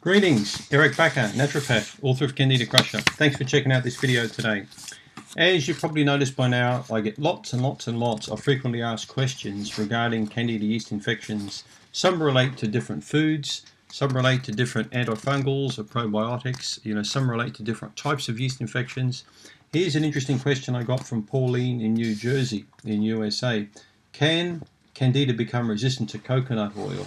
Greetings, Eric Bakker, naturopath, author of Candida Crusher. Thanks for checking out this video today. As you've probably noticed by now, I get lots and lots and lots of frequently asked questions regarding Candida yeast infections. Some relate to different foods, some relate to different antifungals or probiotics, some relate to different types of yeast infections. Here's an interesting question I got from Pauline in New Jersey, in USA. Can Candida become resistant to coconut oil?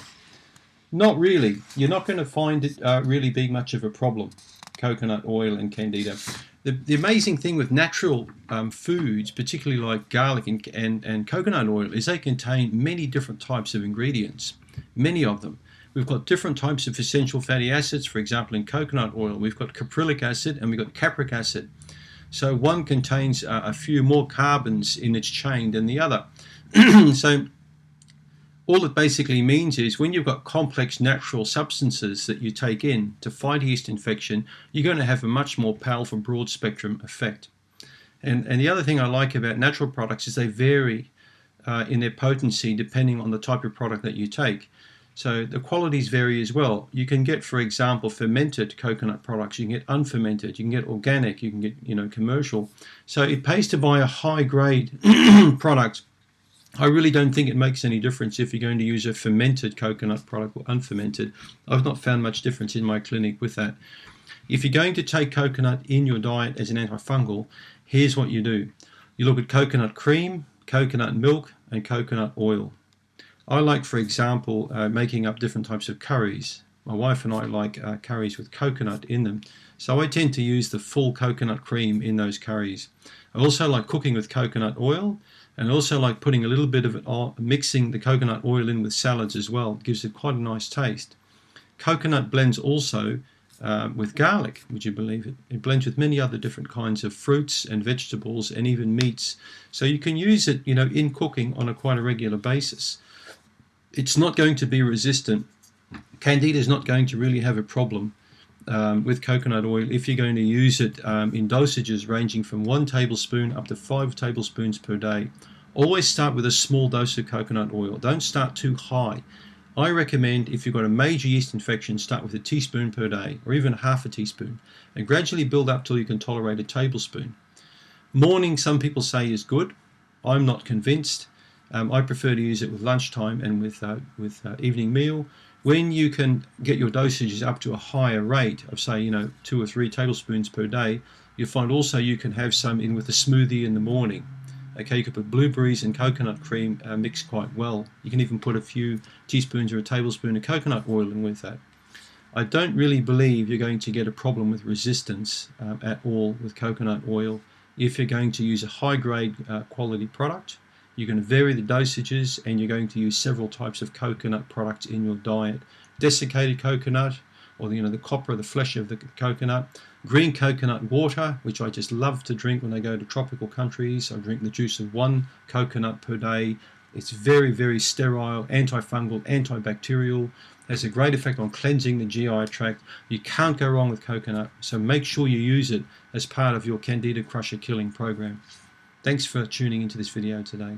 Not really. You're not going to find it really be much of a problem, coconut oil and Candida. The amazing thing with natural foods, particularly like garlic and coconut oil, is they contain many different types of ingredients, many of them. We've got different types of essential fatty acids. For example, in coconut oil, we've got caprylic acid and we've got capric acid. So one contains a few more carbons in its chain than the other. So all it basically means is when you've got complex natural substances that you take in to fight yeast infection, you're going to have a much more powerful broad spectrum effect. And the other thing I like about natural products is they vary in their potency depending on the type of product that you take. So the qualities vary as well. You can get, for example, fermented coconut products. You can get unfermented. You can get organic. You can get, commercial. So it pays to buy a high-grade product. I really don't think it makes any difference if you're going to use a fermented coconut product or unfermented. I've not found much difference in my clinic with that. If you're going to take coconut in your diet as an antifungal, here's what you do. You look at coconut cream, coconut milk, and coconut oil. I like, for example, making up different types of curries. My wife and I like curries with coconut in them. So I tend to use the full coconut cream in those curries. I also like cooking with coconut oil. And also like putting a little bit of it, mixing the coconut oil in with salads as well. It gives it quite a nice taste. Coconut blends also with garlic, would you believe it? It blends with many other different kinds of fruits and vegetables and even meats. So you can use it, in cooking on quite a regular basis. It's not going to be resistant. Candida is not going to really have a problem with coconut oil if you're going to use it in dosages ranging from 1 tablespoon up to 5 tablespoons per day. Always start with a small dose of coconut oil. Don't start too high. I recommend if you've got a major yeast infection, start with a teaspoon per day or even half a teaspoon and gradually build up till you can tolerate a tablespoon. Morning, some people say, is good. I'm not convinced. I prefer to use it with lunchtime and with evening meal. When you can get your dosages up to a higher rate of, say, 2 or 3 tablespoons per day, you'll find also you can have some in with a smoothie in the morning. Okay, you could put blueberries and coconut cream mixed quite well. You can even put a few teaspoons or a tablespoon of coconut oil in with that. I don't really believe you're going to get a problem with resistance at all with coconut oil if you're going to use a high-grade quality product. You're going to vary the dosages and you're going to use several types of coconut products in your diet. Desiccated coconut, or the copper, the flesh of the coconut. Green coconut water, which I just love to drink when I go to tropical countries. I drink the juice of 1 coconut per day. It's very, very sterile, antifungal, antibacterial. Has a great effect on cleansing the GI tract. You can't go wrong with coconut, so make sure you use it as part of your Candida Crusher killing program. Thanks for tuning into this video today.